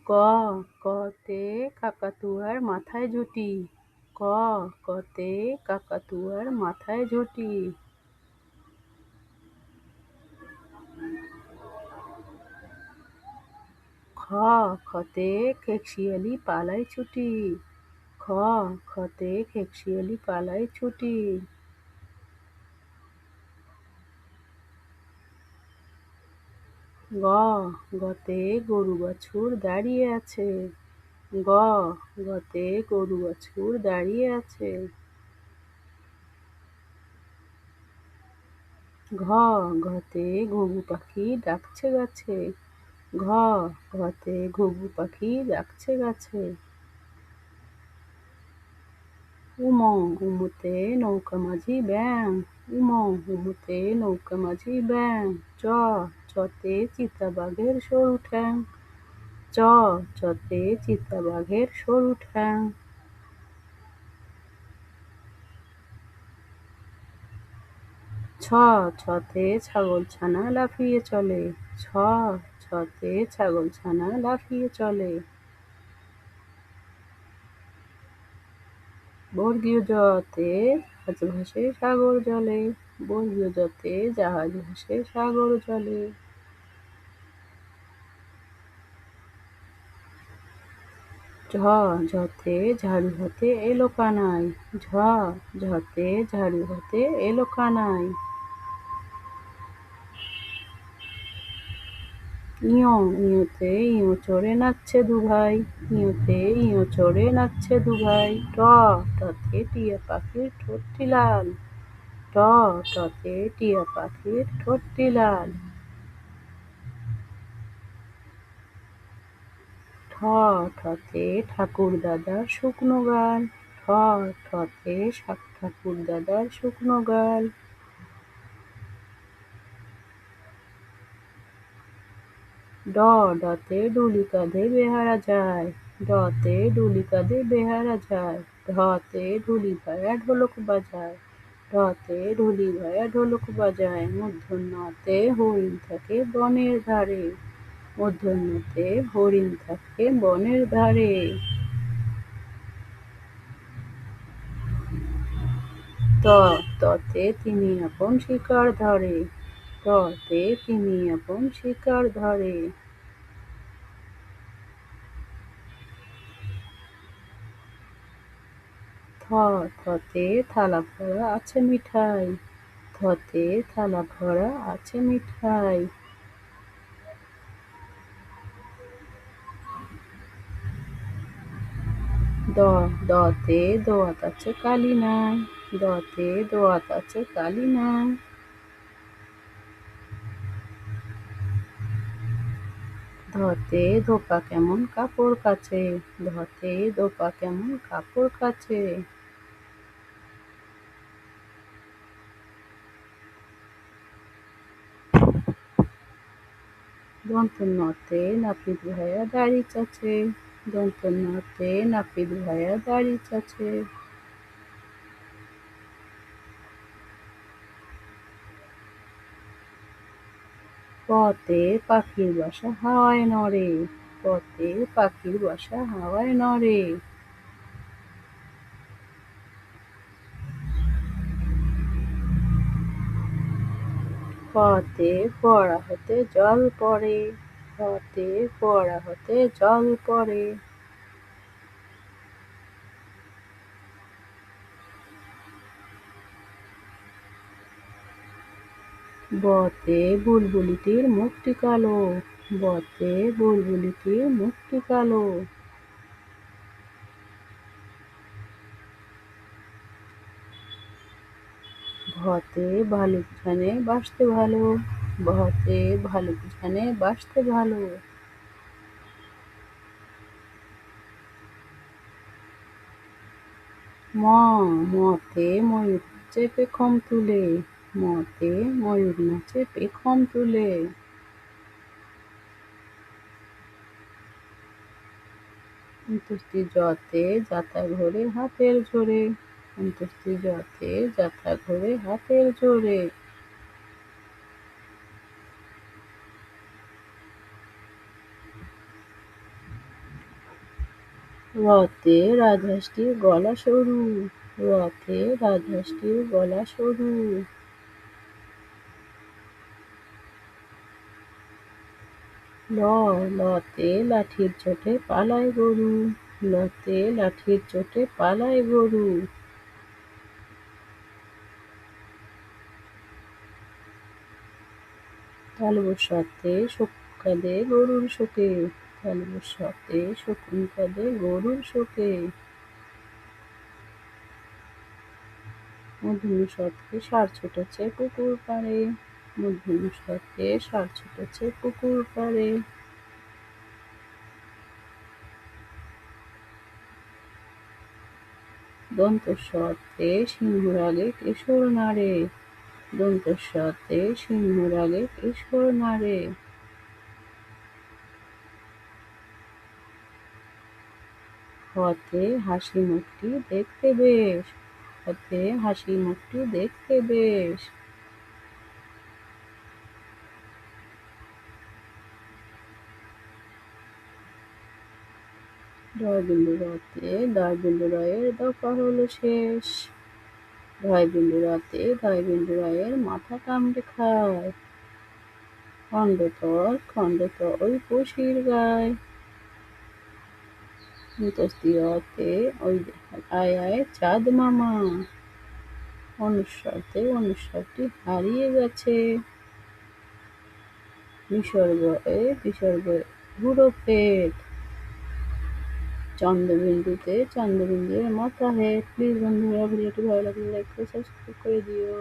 ক কতে কাকাতুয়ার মাথায় ঝুঁটি। ক কতে কাকাতুয়ার মাথায় ঝুঁটি। খ খতে খেকশিয়ালি পালায় ছুটি। খ খতে খেকশিয়ালি পালায় ছুটি। গ গতে গরু বাছুর দাঁড়িয়ে আছে। গ গতে গরু বাছুর দাঁড়িয়ে আছে। ঘ ঘতে ঘুঘু পাখি ডাকছে গাছে। ঘ ঘতে ঘুঘু পাখি ডাকছে গাছে। উম উমুতে নৌকা মাঝি ব্যাং। উম উমুতে নৌকা মাঝি ব্যাং। চ চতে চিতাবাঘের সরু ঠ্যাং। চ চতে চিতাবাঘের সরু ঠ্যাং। ছ ছতে ছাগলছানা লাফিয়ে চলে। ছ ছতে ছাগলছানা লাফিয়ে চলে। বর্গীয় জ-তে জাহাজ ভাসে সাগর জলে। বর্গীয় জ-তে জাহাজ ভাসে সাগর জলে। ঝ ঝতে ঝাড়ু হাতে এলো কানাই। ঝ ঝতে ঝাড়ু হাতে এলো কানাই। ইয় ইয়তে ইয় চড়ে নাচছে দুভাই। ইয়তে ইয় চড়ে নাচছে দুভাই। ট টতে টিয়া পাখির ঠোঁটটি লাল। ট টতে টিয়া পাখির ঠোঁটটি লাল। ঠ ঠতে ঠাকুর দাদার শুকনো গাল। ঠ ঠতে ঠাকুর দাদার শুকনো গাল। ড ডতে ডুলি কাঁধে বেহারা যায়। ডতে ডুলি কাঁধে বেহারা যায়। ঢতে ঢুলি ভায়া ঢোলক বাজায়। ঢতে ঢুলি ভায়া ঢোলক বাজায়। মূর্ধন্যতে হরিণ থাকে বনের ধারে। মূর্ধন্যতে হরিণ থাকে বনের ধারে। ত ততে তিনি আপন শিকার ধরে। ততে তিনি আপন শিকার ধরে। থ থতে থালা ভরা আছে মিঠাই। থতে থালা ভরা আছে মিঠাই। দ দতে দোয়াত আছে কালি নাই। দতে দোয়াত আছে কালি নাই। ধতে ধোপা কেমন কাপড় কাচে। ধতে ধোপা কেমন কাপড় কাচে। দন্তন্যতে নাপিত ভায়া দাড়ি চাচে। দন্তন্যতে নাপিত ভায়া দাড়ি চাচে। পতে পাখির বাসা হাওয়ায় নড়ে। পতে পাখির বাসা হাওয়ায় নড়ে। পতে ফোয়ারা হতে জল পড়ে। পতে ফোয়ারা হতে জল পড়ে। বতে বুলবুলিটির মুখটি কালো। বতে বুলবুলিটির মুখটি কালো। ভতে ভালুক জানে বাসতে ভালো। ভতে ভালুক জানে বাসতে ভালো। ম মতে ময়ূর নাচে পেখম তুলে। মতে ময়ূর নাচে পেখম তুলে। অন্ত্যেষ্টি জতে যাতা ঘোরে হাতের জোরে। অন্ত্যেষ্টি জতে যাতা ঘোরে হাতের জোরে। রতে রাজহাঁসটির গলা সরু, রতে রাজহাঁসটির গলা সরু। লতে লাঠির চোটে পালায় গরু, লতে লাঠির চোটে পালায় গরু। তালবস্যাতে শকুন কাঁদে গরুর শোকে, তালবস্যাতে শকুন কাঁদে গরুর শোকে। মূর্ধন্য শতকে ষাঁড় ছুটেছে পুকুর পাড়ে, মূর্ধন্য শতকে ষাঁড় ছুটেছে পুকুর পাড়ে। দন্তস্বতে সিংহর আগে কেশর নাড়ে, দন্তস্বতে সিংহর আগে কেশর নাড়ে। হতে হাসি মুখটি দেখতে বেশ, হতে হাসি মুখটি দেখতে বেশ। ঢবিন্দু রতে দয়বিন্দু রায়ের দফা হলো শেষ, ঢবিন্দু রতে দয়বিন্দু রায়ের মাথা কামড়ে খায়। খণ্ডতল পশির গায়, অন্তস্তীয়তে ওই আয় আয় চাঁদ মামা, অনুস্বরটি হারিয়ে গেছে। বিসর্গ বুড়ো পেট, চন্দ্রবিন্দুতে চন্দ্রবিন্দুর মাথা হেট। প্লিজ বন্ধুরা ভিডিওটি ভালো লাগলে লাইক করে সাবস্ক্রাইব করে দিও।